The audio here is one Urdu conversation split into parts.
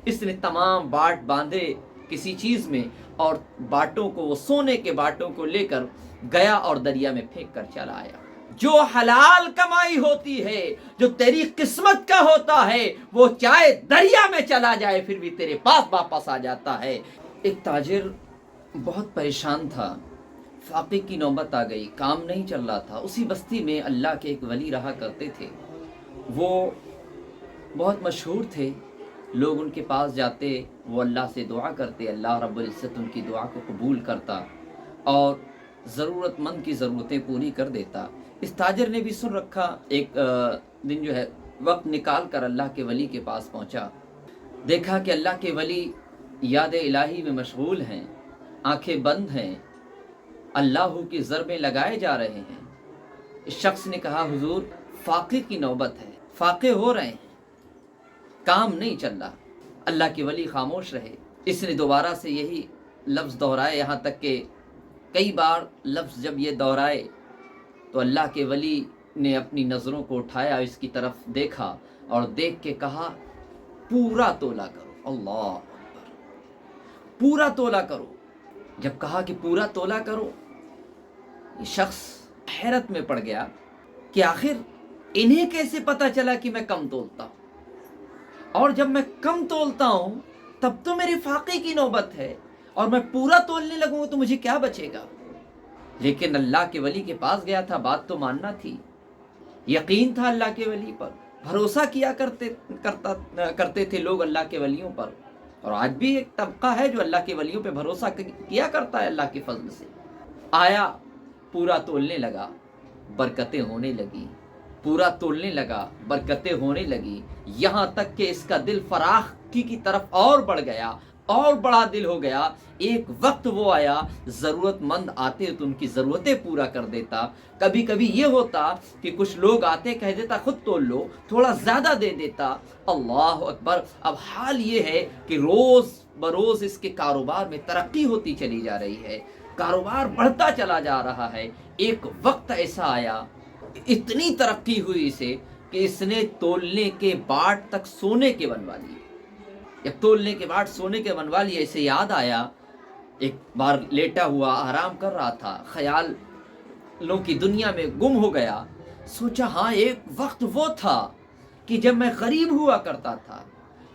اس نے تمام باٹ باندھے کسی چیز میں اور باٹوں کو، وہ سونے کے باٹوں کو لے کر گیا اور دریا میں پھینک کر چلا آیا۔ جو حلال کمائی ہوتی ہے، جو تیری قسمت کا ہوتا ہے، وہ چاہے دریا میں چلا جائے پھر بھی تیرے پاس واپس آ جاتا ہے۔ ایک تاجر بہت پریشان تھا، فاقے کی نوبت آ گئی، کام نہیں چل رہا تھا۔ اسی بستی میں اللہ کے ایک ولی رہا کرتے تھے، وہ بہت مشہور تھے، لوگ ان کے پاس جاتے، وہ اللہ سے دعا کرتے، اللہ رب العزت ان کی دعا کو قبول کرتا اور ضرورت مند کی ضرورتیں پوری کر دیتا۔ اس تاجر نے بھی سن رکھا، ایک دن جو ہے وقت نکال کر اللہ کے ولی کے پاس پہنچا، دیکھا کہ اللہ کے ولی یاد الہی میں مشغول ہیں، آنکھیں بند ہیں، اللہ کی ضربیں لگائے جا رہے ہیں۔ اس شخص نے کہا حضور فاقے کی نوبت ہے، فاقے ہو رہے ہیں، کام نہیں چل رہا۔ اللہ کے ولی خاموش رہے۔ اس نے دوبارہ سے یہی لفظ دہرائے، یہاں تک کہ کئی بار لفظ جب یہ دہرائے تو اللہ کے ولی نے اپنی نظروں کو اٹھایا، اس کی طرف دیکھا اور دیکھ کے کہا پورا تولا کرو۔ اللہ اکبر، پورا تولا کرو۔ جب کہا کہ پورا تولا کرو، یہ شخص حیرت میں پڑ گیا کہ آخر انہیں کیسے پتا چلا کہ میں کم تولتا ہوں، اور جب میں کم تولتا ہوں تب تو میرے فاقے کی نوبت ہے، اور میں پورا تولنے لگوں تو مجھے کیا بچے گا۔ لیکن اللہ کے ولی کے پاس گیا تھا، بات تو ماننا تھی، یقین تھا اللہ کے ولی پر، بھروسہ کیا کرتے تھے لوگ اللہ کے ولیوں پر، اور آج بھی ایک طبقہ ہے جو اللہ کے ولیوں پہ بھروسہ کیا کرتا ہے اللہ کے فضل سے۔ آیا، پورا تولنے لگا، برکتیں ہونے لگی، پورا تولنے لگا، برکتیں ہونے لگی، یہاں تک کہ اس کا دل فراخی کی طرف اور بڑھ گیا، اور بڑا دل ہو گیا۔ ایک وقت وہ آیا، ضرورت مند آتے تو ان کی ضرورتیں پورا کر دیتا۔ کبھی کبھی یہ ہوتا کہ کچھ لوگ آتے، کہہ دیتا خود تول لو، تھوڑا زیادہ دے دیتا۔ اللہ اکبر۔ اب حال یہ ہے کہ روز بروز اس کے کاروبار میں ترقی ہوتی چلی جا رہی ہے، کاروبار بڑھتا چلا جا رہا ہے۔ ایک وقت ایسا آیا، اتنی ترقی ہوئی اسے کہ اس نے تولنے کے باٹ تک سونے کے بنوا لیے۔ جب تولنے کے بعد سونے کے بنوا لیے، اسے یاد آیا، ایک بار لیٹا ہوا آرام کر رہا تھا، خیالوں کی دنیا میں گم ہو گیا، سوچا ہاں ایک وقت وہ تھا کہ جب میں غریب ہوا کرتا تھا،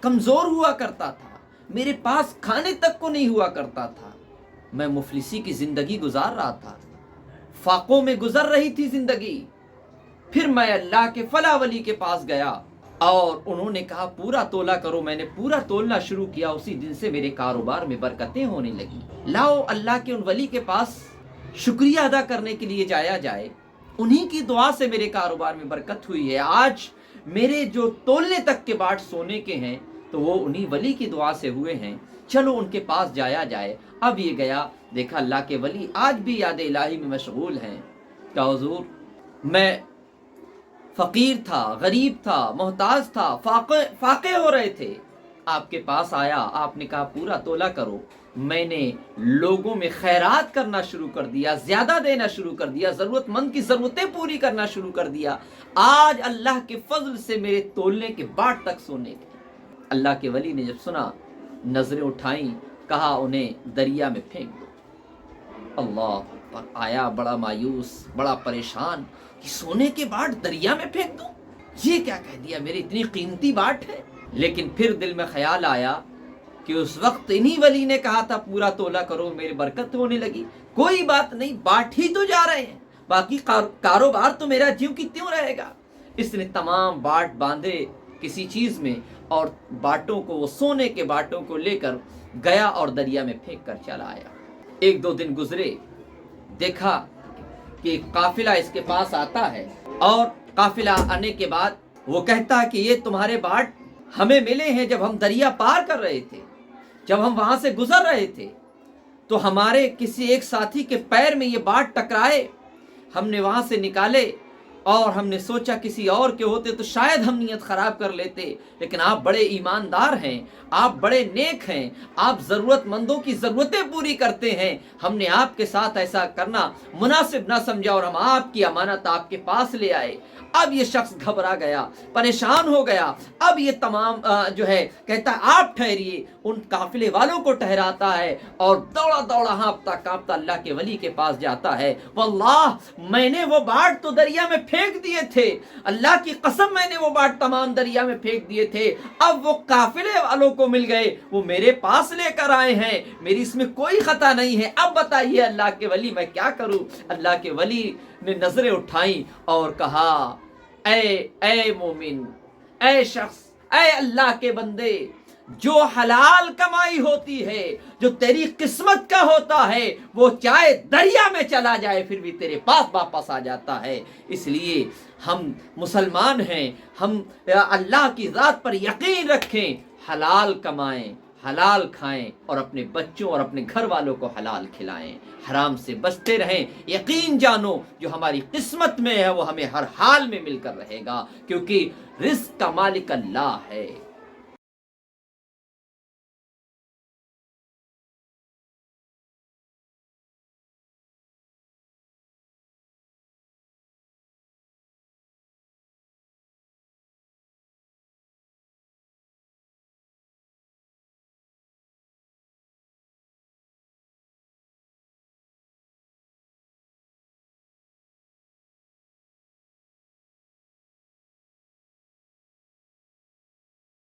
کمزور ہوا کرتا تھا، میرے پاس کھانے تک کو نہیں ہوا کرتا تھا، میں مفلسی کی زندگی گزار رہا تھا، فاقوں میں گزر رہی تھی زندگی۔ پھر میں اللہ کے فلاں ولی کے پاس گیا اور انہوں نے کہا پورا تولا کرو، میں نے پورا تولنا شروع کیا، اسی دن سے میرے کاروبار میں برکتیں ہونے لگی۔ لاؤ اللہ کے ان ولی کے پاس شکریہ ادا کرنے کے لیے جایا جائے، انہی کی دعا سے میرے کاروبار میں برکت ہوئی ہے۔ آج میرے جو تولنے تک کے باٹ سونے کے ہیں تو وہ انہی ولی کی دعا سے ہوئے ہیں، چلو ان کے پاس جایا جائے۔ اب یہ گیا، دیکھا اللہ کے ولی آج بھی یاد الہی میں مشغول ہیں کہ حضور میں فقیر تھا، غریب تھا، محتاج تھا، فاقے ہو رہے تھے، آپ کے پاس آیا، آپ نے کہا پورا تولا کرو، میں نے لوگوں میں خیرات کرنا شروع کر دیا، زیادہ دینا شروع کر دیا، ضرورت مند کی ضرورتیں پوری کرنا شروع کر دیا۔ آج اللہ کے فضل سے میرے تولنے کے باٹ تک سونے کے۔ اللہ کے ولی نے جب سنا، نظریں اٹھائیں، کہا انہیں دریا میں پھینک دو۔ اللہ پر آیا بڑا مایوس، بڑا پریشان کہ سونے کے باٹ دریا میں پھینک دوں، یہ کیا کہہ دیا، میری اتنی قیمتی باٹ ہے۔ لیکن پھر دل میں خیال آیا کہ اس وقت انہی ولی نے کہا تھا پورا تولا کرو، میری برکت ہونے لگی۔ کوئی بات نہیں، باٹ ہی تو جا رہے ہیں، باقی کاروبار تو میرا جیوں کی تیوں رہے گا۔ اس نے تمام باٹ باندھے کسی چیز میں اور باٹوں کو، وہ سونے کے باٹوں کو لے کر گیا اور دریا میں پھینک کر چلا آیا۔ ایک دو دن گزرے، دیکھا کہ قافلہ اس کے پاس آتا ہے، اور قافلہ آنے کے بعد وہ کہتا ہے کہ یہ تمہارے باٹ ہمیں ملے ہیں جب ہم دریا پار کر رہے تھے، جب ہم وہاں سے گزر رہے تھے تو ہمارے کسی ایک ساتھی کے پیر میں یہ باٹ ٹکرائے، ہم نے وہاں سے نکالے اور ہم نے سوچا کسی اور کے ہوتے تو شاید ہم نیت خراب کر لیتے، لیکن آپ بڑے ایماندار ہیں، آپ بڑے نیک ہیں، آپ ضرورت مندوں کی ضرورتیں پوری کرتے ہیں، ہم نے آپ کے ساتھ ایسا کرنا مناسب نہ سمجھا اور ہم آپ کی امانت آپ کے پاس لے آئے۔ اب یہ شخص گھبرا گیا، پریشان ہو گیا، اب یہ تمام کہتا ہے آپ ٹھہریے، ان قافلے والوں کو ٹھہراتا ہے اور دوڑا دوڑا ہانپتا کانپتا اللہ کے ولی کے پاس جاتا ہے۔ واللہ میں نے وہ باٹ تو دریا میں پھینک دیے تھے، اللہ کی قسم میں نے وہ باٹ تمام دریا میں پھینک دیے تھے، اب وہ قافلے والوں کو مل گئے، وہ میرے پاس لے کر آئے ہیں، میری اس میں کوئی خطا نہیں ہے، اب بتائیے اللہ کے ولی میں کیا کروں؟ اللہ کے ولی نے نظریں اٹھائیں اور کہا اے مومن، اے شخص، اے اللہ کے بندے، جو حلال کمائی ہوتی ہے، جو تیری قسمت کا ہوتا ہے، وہ چاہے دریا میں چلا جائے پھر بھی تیرے پاس واپس آ جاتا ہے۔ اس لیے ہم مسلمان ہیں، ہم اللہ کی ذات پر یقین رکھیں، حلال کمائیں، حلال کھائیں اور اپنے بچوں اور اپنے گھر والوں کو حلال کھلائیں، حرام سے بچتے رہیں۔ یقین جانو جو ہماری قسمت میں ہے وہ ہمیں ہر حال میں مل کر رہے گا، کیونکہ رزق کا مالک اللہ ہے۔